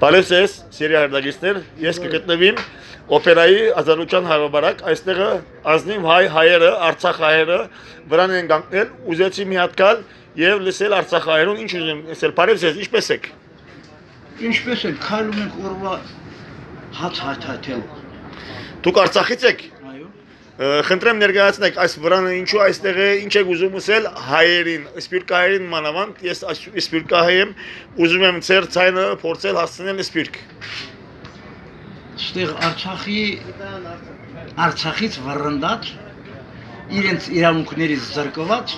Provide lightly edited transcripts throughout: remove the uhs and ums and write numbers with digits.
Բարեսես, սիրիահրդագիստներ, ես կգտնվիմ օպերայի ազատության հարաբերակ, այստեղը ազնիվ հայերը, Արցախ հայերը վրան են կանգնել, ուզեցի մի հատ գալ եւ լսել Արցախ հայերուն, ինչ ուզում լսել, բարեսես, ինչպես եք։ Ինչպես եք, քայլում ենք օրվա հաց հայթայթել։ Դուք Արցախից եք։ Այո։ Խնդրեմ ներկայացնեք այս վրանը ինչու այստեղ է, ինչ եք ուզում ասել հայերին, սպիրկահայերին մանավանդ, ես սպիրկահայ եմ, ուզում եմ ծեր ցայնը փորձել հասցնել սպիրկ։ Ստեղ Արցախից վռնդած իրենց իրավունքներից զրկված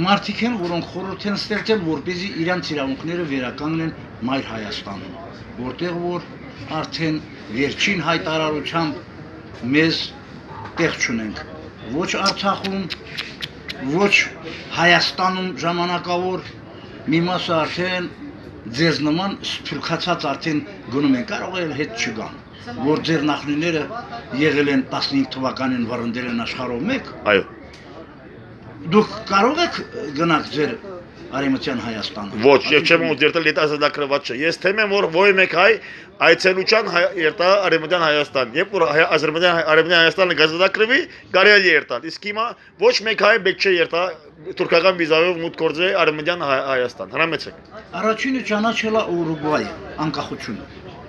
մարդիկ են, որոնք խորհուրդ են ստեղծել, որպեսզի իրենց իրավունքները վերականգնեն Մայր Հայաստանում, որտեղ որ արդեն վերջին հայտարարությամբ մեզ տեղ չունենք, ոչ Արցախում, ոչ Հայաստանում ժամանակավոր, մի մասը արդեն ձեզ նման սփյուռքացած արդեն գնում են, կարող է հետ չգան, որ ձեր նախնիները եղել են 15 թվականին վռնդել են աշխարհով մեկ։ Այո։ Դուք կարող եք գնալ ձեր Արևմտյան Հայաստանը։ Ոչ, ես չեմ ուզերտել դիտազդակրված չէ։ Ես թեմ եմ որ ոյ մեկ հայ այցելության երտա Արևմտյան Հայաստան։ Երբ որ Արևմտյան Հայաստանը գազադակրվի, կարելի է երտալ։ Իսկ հիմա ոչ մեկ հայ պետք չէ երտա թուրքական վիզայով մուտք գործի Արևմտյան Հայաստան։ Հրամեցեք։ Առաջինը ճանաչել է Ուրուգվայ անկախությունը։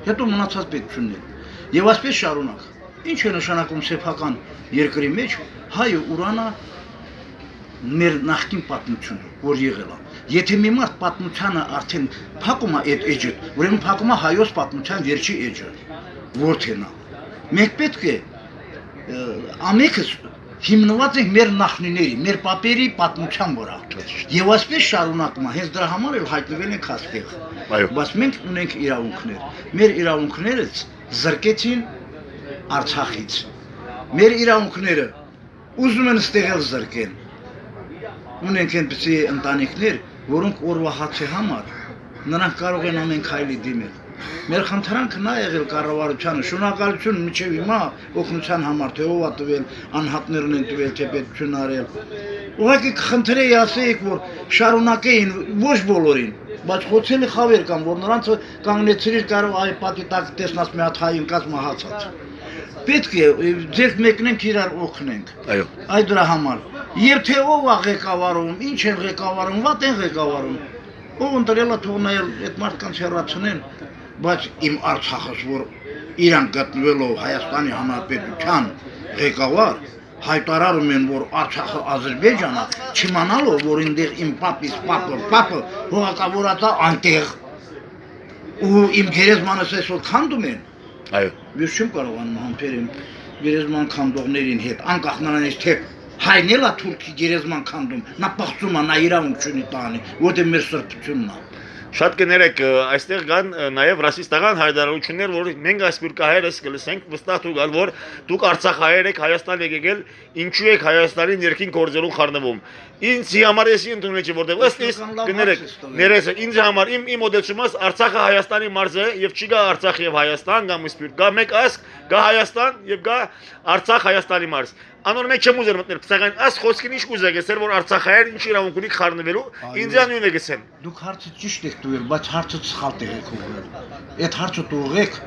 Հետո մնացած պետք չունի։ Եվ այսպես շարունակ։ Ինչ է նշանակում սեփական երկրի մեջ հայը ուրանը մեր նախկին պատմությունը, որ եղել է։ Եթե մի մարդ պատմությանը արդեն փակում է այդ էջը, ուրեմն փակում է հայոց պատմության վերջի էջը, որթենա։ Մենք պետք է ամենքս հիմնված ենք մեր նախնիների, մեր պապերի պատմության վրա։ Եվ այսպես շարունակում է, հենց դրա համար էլ հայտնվել ենք հաստեղ։ Այո։ Բայց մենք ունենք իրավունքներ։ Մեր իրավունքներից զրկեցին Արցախից։ Մեր իրավունքները ուզում են ստեղել զրկեն։ Ունենք այնպիսի ընտանիքներ, որոնք օրվա հացի համար նրանք կարող են ամեն քայլի դիմել։ Մեր խնդրանքը նա եղել կառավարությանը, շնորհակալություն մինչև հիմա օգնության համար, թե ով է տվել, անհատներն են տվել, թե պետություն արել։ Ուղղակի խնդրեի ասեիք, որ շարունակեին ոչ բոլորին, բայց խոցելի խավեր կան, որ նրանց կանգնեցրիր կարող այ պատի տակ տեսնած մի հատ հայ ընկած մահացած։ Պետք է ձեր մեկնենք իրար օգնենք։ Այո։ Այդ դրա համար։ Եվ թե ով է ղեկավարում, ինչ են ղեկավարում, վատ են ղեկավարում։ Ով ընտրել է թողնել այդ մարդկանց հեռացնեն, բայց իմ Արցախս, որ իրան գտնվելով Հայաստանի Հանրապետության ղեկավար, հայտարարում են, որ Արցախը Ադրբեջանն է, չիմանալով, որ այնտեղ իմ պապիս պապը հողակավորած է այնտեղ։ Ու իմ գերեզմանս այսօր քանդում են։ Այո։ Ես չեմ կարողանում համբերեմ գերեզման քանդողներին հետ, անկախ նրանից թե հայն էլ է թուրքի գերեզման քանդում, նա պղծում է, նա իրավունք չունի տանի, որտեղ մեր սրբությունն է։ Շատ կներեք, այստեղ կան նաև ռասիստական հայտարարություններ, որ մենք այս սպիրկահայերս կլսենք, վստահ դու գալ, որ դուք Արցախահայեր եք, Հայաստան եք եկել, ինչու եք Հայաստանի ներքին գործերում խառնվում։ Ինձ համար էսի ընդունել չի, որտեղ ըստ իս կներեք, ներես ինձ համար իմ մոդելությունս Արցախը Հայաստանի մարզ է եւ չի գա Արցախ եւ Հայաստան, գա սպիրկ, գա մեկ ասկ, գա Հայաստան եւ գա Արցախ Հայաստանի մարզ։ Անոր մեջ չեմ ուզել մտնել, սակայն այս խոսքին ինչ կուզեք ասել, որ Արցախահայեր ինչ իրավունք ունի խառնվելու, ինձանույն եք ասել։ Դուք հարցը ճիշտ եք տվել, բայց հարցը սխալ տեղ եք ուղղել։ Այդ հարցը տուղեք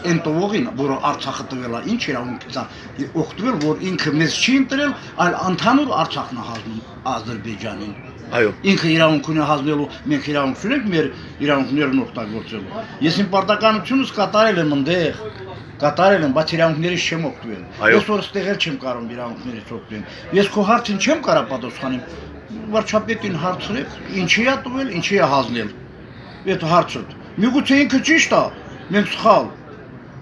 այն տվողին, որը Արցախը տվել է, ինչ իրավունքից է օգտվել, որ ինքը մեզ չի ընտրել, այլ ընդհանուր Արցախն է հասնում Ադրբեջանին։ Այո։ Ինքը իրավունք ունի հասնելու, մենք իրավունք ունենք մեր իրավունքներն օգտագործելու։ Ես իմ պարտականությունս կատարել եմ այնտեղ, կատարել եմ, բայց իրավունքներից չեմ օգտվել։ Ես որ ստեղել չեմ կարող իրավունքներից օգտվել։ Ես քո հարցին չեմ կարող պատասխանել։ Վարչապետին հարցրեք, ինչի է տվել, ինչի է հասնել։ Այդ հարցը։ Միգուցե ինքը ճիշտ է, մենք սխալ։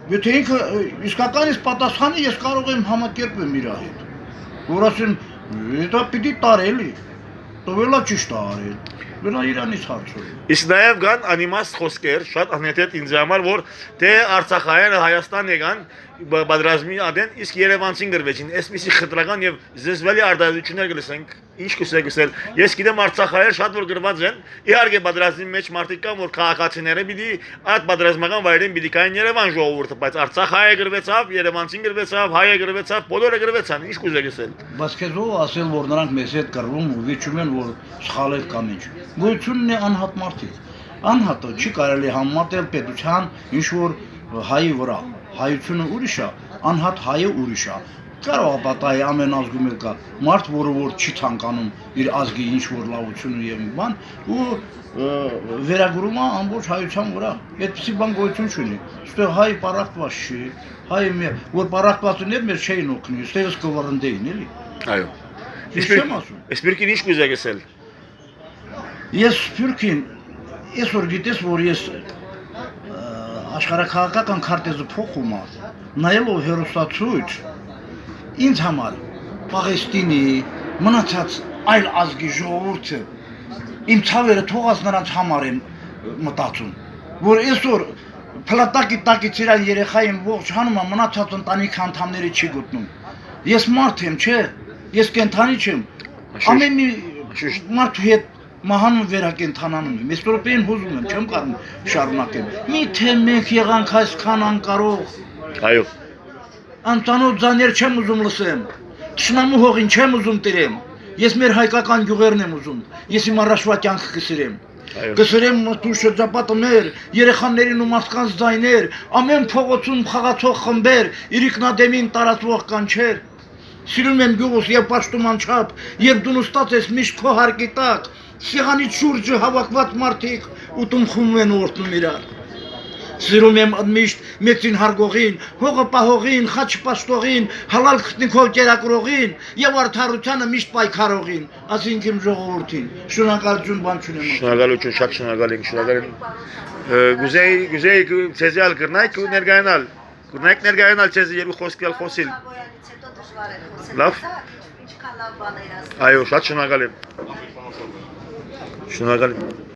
Եթե ինքը իսկականից պատասխանի, ես կարող եմ համակերպեմ իր հետ։ Որ ասեմ, դա պիտի տարելի։ Տվելա ճիշտ է արել։ Գնա Իրանից հարցրու։ Իսկ նաև կան անիմաստ խոսքեր, շատ անհետետ ինձ համար, որ թե Արցախահայերը Հայաստան եկան պատրաստի ադեն, իսկ Երևանցին գրվեցին, այսպիսի խտրական եւ զզվելի արտահայտություններ կլսենք, ինչ կուզեք ասել։ Ես գիտեմ Արցախահայեր շատ որ գրված են, իհարկե պատրաստի մեջ մարդիկ կան, որ քաղաքացիները պիտի այդ պատրաստական վայրին պիտի կային Երևան ժողովուրդը, բայց Արցախահայը գրվեցավ, Երևանցին գրվեցավ, հայը գրվեցավ, բոլորը գրվեցան, ինչ կուզեք ասել։ Բայց քեզ ով ասել, որ նրանք մեզ հետ կռվում ու վիճում են, որ սխալ եք կամ ինչ։ Գույությունն է անհատ մարդիկ։ Անհատը չի կարելի համատել պետության ինչ որ հայի վրա։ Հայությունը ուրիշ է, անհատ հայը ուրիշ է։ Կարող է պատահի ամեն ազգում էլ կա մարդ, որը որ չի ցանկանում իր ազգի ինչ որ լավությունը եւ մի բան ու վերագրում է ամբողջ հայության վրա։ Այդպեսի բան գոյություն չունի։ Այստեղ հայ պարակված չի, հայ որ պարակված ուներ մեր չէին օգնի, այստեղս կվռնդեին էլի։ Այո։ Ես չեմ ասում։ Սպիրկին ինչ կուզեք ասել։ Ես Սփյուռքին այսօր գիտես որ ես աշխարհակաղակական քարտեզը փոխում եմ, նայելով հերոսացույց ինձ համար Պաղեստինի մնացած այլ ազգի ժողովուրդը իմ ցավերը թողած նրանց համար եմ մտածում, որ այսօր փլատակի տակից իրան երեխային ողջ հանում եմ մնացած ընտանիքի անդամների չի գտնում։ Ես մարդ եմ, չէ, ես կենթանի չեմ։ Ամեն մի մարդու հետ մահանում վերակենդանանում եմ։ Ես րոպեին հուզում եմ, չեմ կարող շարունակել։ Միթե մենք եղանք այսքան անկարող։ Այո։ Անտանոց ձայներ չեմ ուզում լսեմ։ Տշնամու հողին չեմ ուզում տիրեմ։ Ես մեր հայկական գյուղերն եմ ուզում։ Ես իմ առաջվա կյանքը կսիրեմ։ Կսիրեմ դու շրջապատը մեր, երեխաներին ու մարդկանց ձայներ, ամեն փողոցում խաղացող խմբեր, իրիկնադեմին տարածվող կանչեր։ Սիրում եմ գյուղս եւ պաշտում անչափ, երբ դու նստած ես միշտ քո հարկի տակ, սեղանի շուրջը հավաքված մարդիկ ուտում խմում են օրտնում իրար։ Սիրում եմ միշտ մեծին հարգողին, հողը պահողին, խաչը պաշտողին, հալալ քտնիկով կերակրողին եւ արդարությանը միշտ պայքարողին, ասինքն իմ ժողովրդին։ Շնորհակալություն բան չունեմ։ Շնորհակալություն, շատ շնորհակալ ենք, շնորհակալ ենք։ Գուզեի ցեզիալ կրնայք ու ներգայանալ։ Կրնայք ներգայանալ ցեզի երկու խոսքել խոսիլ։ Լավ։ Այո, շատ շնորհակալ եմ։ Շնորհակալ եմ։